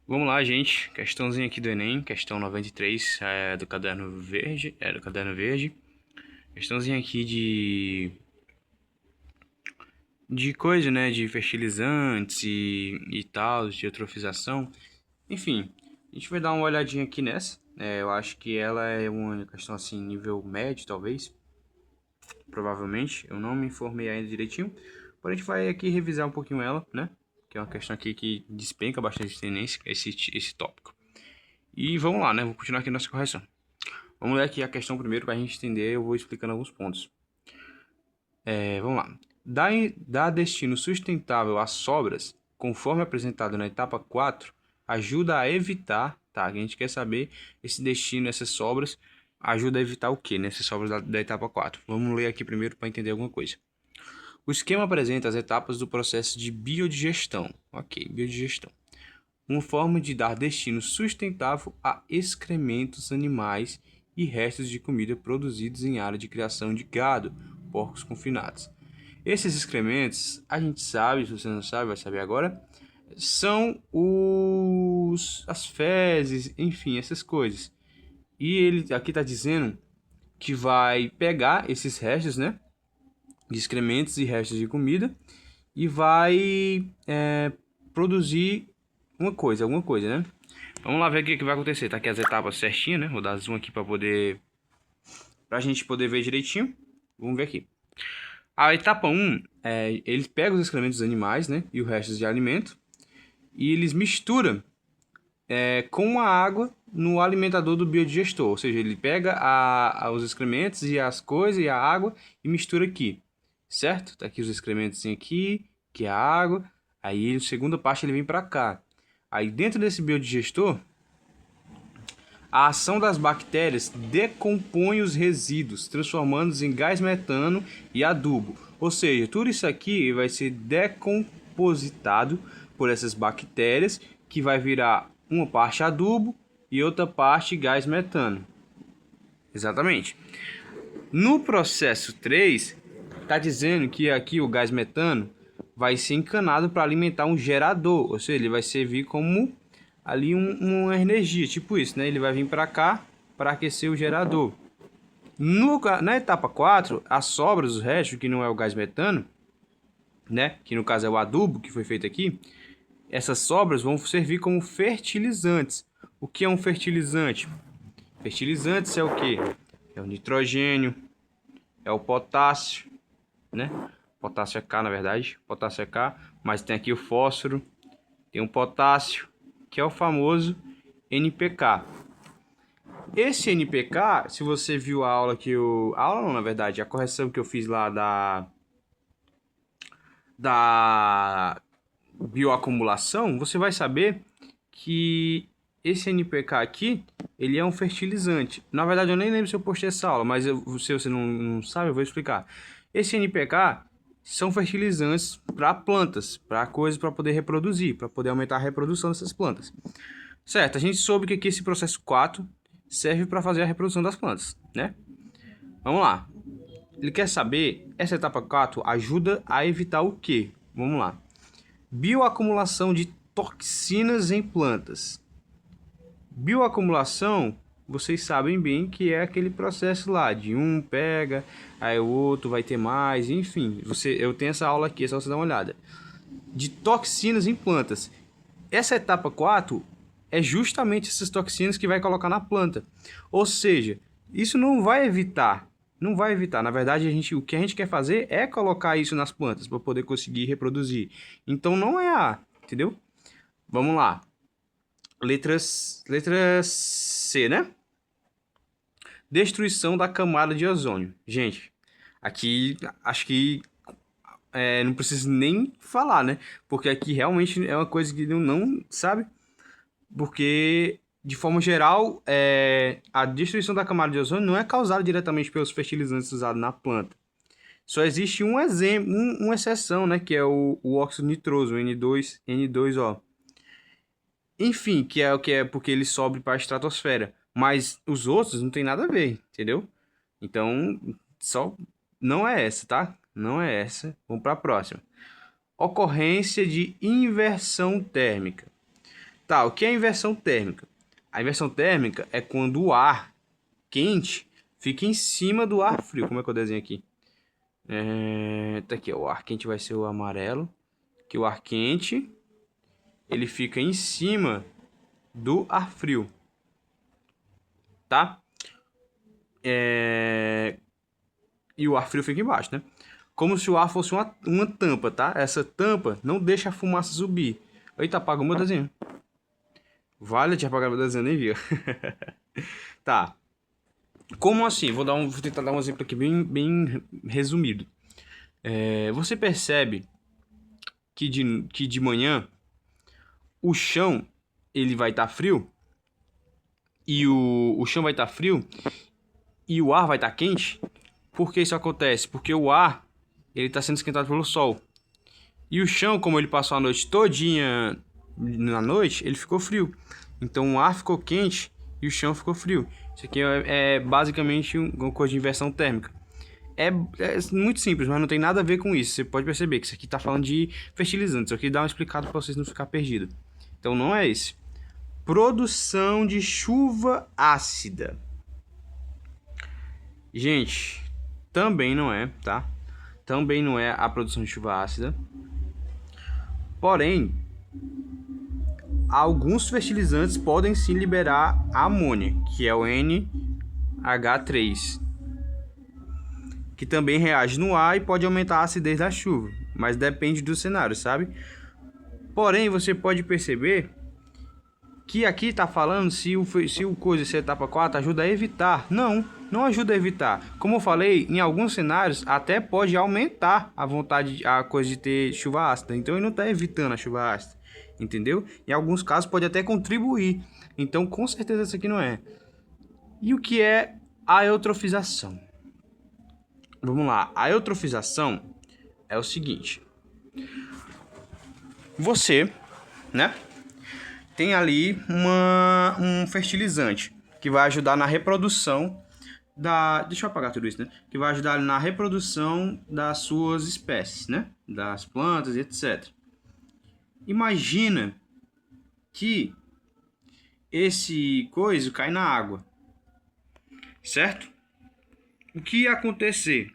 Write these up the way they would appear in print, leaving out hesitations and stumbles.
Vamos lá, gente. Questãozinha aqui do Enem, questão 93, do caderno verde, Questãozinha aqui de coisa, né, de fertilizantes e tal, de eutrofização. Enfim, a gente vai dar uma olhadinha aqui nessa. Eu acho que ela é uma questão assim, nível médio, talvez, provavelmente. Eu não me informei ainda direitinho, porém a gente vai aqui revisar um pouquinho ela, né? Que é uma questão aqui que despenca bastante tendência, esse tópico. E vamos lá, né? Vou continuar aqui nossa correção. Vamos ler aqui a questão primeiro para a gente entender. Eu vou explicando alguns pontos. Vamos lá. Dar destino sustentável às sobras, conforme apresentado na etapa 4, ajuda a evitar, tá? A gente quer saber esse destino, essas sobras, ajuda a evitar o que nessas sobras da etapa 4? Vamos ler aqui primeiro para entender alguma coisa. O esquema apresenta as etapas do processo de biodigestão. Ok, biodigestão. Uma forma de dar destino sustentável a excrementos animais e restos de comida produzidos em área de criação de gado, porcos confinados. Esses excrementos, a gente sabe, se você não sabe, vai saber agora, são as fezes, enfim, essas coisas. E ele aqui está dizendo que vai pegar esses restos, né, de excrementos e restos de comida e vai produzir alguma coisa, né? Vamos lá ver o que vai acontecer. Tá aqui as etapas certinhas, né? Vou dar zoom aqui pra gente poder ver direitinho. Vamos ver aqui. A etapa 1, eles pegam os excrementos dos animais, né? E o resto de alimento. E eles misturam com a água no alimentador do biodigestor. Ou seja, ele pega os excrementos e as coisas e a água e mistura aqui. Certo? Tá aqui os excrementos aqui, que é a água. Aí, a segunda parte, ele vem para cá. Aí, dentro desse biodigestor, a ação das bactérias decompõe os resíduos, transformando-os em gás metano e adubo. Ou seja, tudo isso aqui vai ser decompositado por essas bactérias, que vai virar uma parte adubo e outra parte gás metano. Exatamente. No processo 3, está dizendo que aqui o gás metano vai ser encanado para alimentar um gerador, ou seja, ele vai servir como ali uma energia, tipo isso, né? Ele vai vir para cá para aquecer o gerador. Na etapa 4, as sobras, os restos, que não é o gás metano, né? Que no caso é o adubo que foi feito aqui, essas sobras vão servir como fertilizantes. O que é um fertilizante? Fertilizantes é o que? É o nitrogênio, é o potássio, né? Potássio é K, na verdade. Potássio é K, mas tem aqui o fósforo, tem o potássio, que é o famoso NPK. Esse NPK, se você viu a aula que eu... A aula não, na verdade, a correção que eu fiz lá da bioacumulação, você vai saber que esse NPK aqui, ele é um fertilizante. Na verdade, eu nem lembro se eu postei essa aula, mas se você não sabe, eu vou explicar. Esse NPK são fertilizantes para plantas, para coisas para poder reproduzir, para poder aumentar a reprodução dessas plantas. Certo, a gente soube que aqui esse processo 4 serve para fazer a reprodução das plantas, né? Vamos lá. Ele quer saber, essa etapa 4 ajuda a evitar o quê? Vamos lá. Bioacumulação de toxinas em plantas. Bioacumulação, vocês sabem bem que é aquele processo lá, de um pega, aí o outro vai ter mais, enfim. Eu tenho essa aula aqui, é só você dar uma olhada. De toxinas em plantas. Essa etapa 4 é justamente essas toxinas que vai colocar na planta. Ou seja, isso não vai evitar. Não vai evitar. Na verdade, o que a gente quer fazer é colocar isso nas plantas para poder conseguir reproduzir. Então não é A, entendeu? Vamos lá. Letra C, né? Destruição da camada de ozônio. Gente, aqui acho que não preciso nem falar, né? Porque aqui realmente é uma coisa que não sabe. Porque, de forma geral, a destruição da camada de ozônio não é causada diretamente pelos fertilizantes usados na planta. Só existe um exemplo, uma exceção, né? Que é o óxido nitroso, o N2O. Enfim, que é porque ele sobe para a estratosfera. Mas os outros não tem nada a ver, entendeu? Então, só não é essa, tá? Não é essa. Vamos para a próxima. Ocorrência de inversão térmica. Tá, o que é inversão térmica? A inversão térmica é quando o ar quente fica em cima do ar frio. Como é que eu desenho aqui? Tá aqui, ó, o ar quente vai ser o amarelo. Que o ar quente, ele fica em cima do ar frio. Tá? E o ar frio fica embaixo, né? Como se o ar fosse uma tampa, tá? Essa tampa não deixa a fumaça subir. Eita, apagou meu desenho. Vale, eu tinha apagado meu desenho, nem viu. Tá. Como assim? Vou tentar dar um exemplo aqui bem resumido. Você percebe que de manhã o chão ele vai estar frio e o chão vai estar frio e o ar vai estar quente? Por que isso acontece? Porque o ar ele está sendo esquentado pelo sol. E o chão, como ele passou a noite todinha na noite, ele ficou frio. Então o ar ficou quente e o chão ficou frio. Isso aqui é basicamente uma coisa de inversão térmica. É muito simples, mas não tem nada a ver com isso. Você pode perceber que isso aqui está falando de fertilizantes. Eu queria dar uma explicada para vocês não ficar perdidos. Então não é esse. Produção de chuva ácida. Gente, também não é, tá? Também não é a produção de chuva ácida. Porém, alguns fertilizantes podem sim liberar amônia, que é o NH3, que também reage no ar e pode aumentar a acidez da chuva, mas depende do cenário, sabe? Porém, você pode perceber que aqui está falando se a etapa 4 ajuda a evitar. Não ajuda a evitar. Como eu falei, em alguns cenários até pode aumentar a coisa de ter chuva ácida. Então ele não está evitando a chuva ácida, entendeu? Em alguns casos pode até contribuir. Então com certeza isso aqui não é. E o que é a eutrofização? Vamos lá. A eutrofização é o seguinte. Você, né? Tem ali um fertilizante que vai ajudar na reprodução deixa eu apagar tudo isso, né? Que vai ajudar na reprodução das suas espécies, né? Das plantas e etc. Imagina que esse coisa cai na água, certo? O que ia acontecer?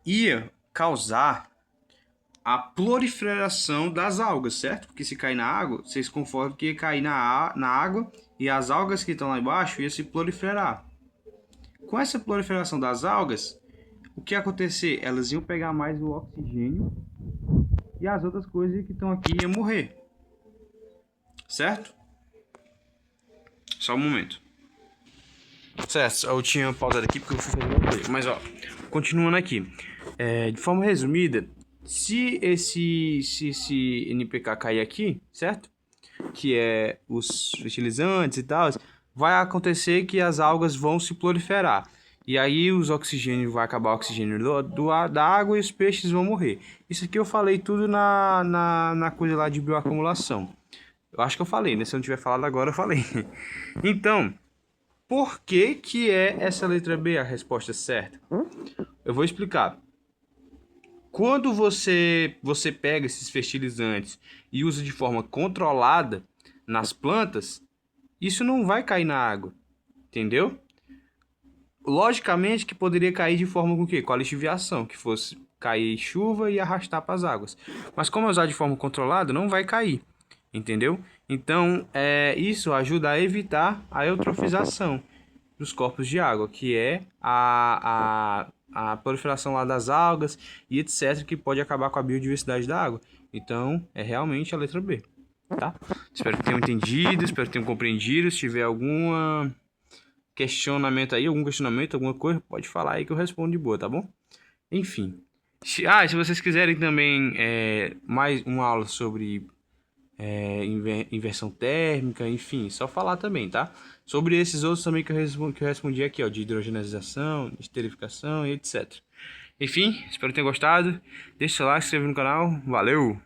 Ia causar a proliferação das algas, certo? Porque se cair na água, vocês concordam que ia cair na água e as algas que estão lá embaixo iam se proliferar. Com essa proliferação das algas, o que ia acontecer? Elas iam pegar mais o oxigênio e as outras coisas que estão aqui iam morrer. Certo? Só um momento. Certo, eu tinha pausado aqui porque eu fui fazer uma coisa. Mas ó, continuando aqui. De forma resumida, se esse NPK cair aqui, certo? Que é os fertilizantes e tal, vai acontecer que as algas vão se proliferar. E aí vai acabar o oxigênio da água e os peixes vão morrer. Isso aqui eu falei tudo na coisa lá de bioacumulação. Eu acho que eu falei, né? Se eu não tiver falado agora, eu falei. Então, por que é essa letra B a resposta certa? Eu vou explicar. Quando você pega esses fertilizantes e usa de forma controlada nas plantas, isso não vai cair na água, entendeu? Logicamente que poderia cair de forma com o quê? Com a lixiviação, que fosse cair chuva e arrastar para as águas. Mas como usar de forma controlada, não vai cair, entendeu? Então, isso ajuda a evitar a eutrofização dos corpos de água, que é a proliferação lá das algas e etc, que pode acabar com a biodiversidade da água. Então, é realmente a letra B, tá? Espero que tenham entendido, espero que tenham compreendido. Se tiver algum questionamento, alguma coisa, pode falar aí que eu respondo de boa, tá bom? Enfim. Se vocês quiserem também mais uma aula sobre inversão térmica, enfim, só falar também, tá? Sobre esses outros também que eu respondi aqui, ó, de hidrogenasização, esterificação e etc. Enfim, espero que tenham gostado. Deixa o like, se inscreva no canal. Valeu!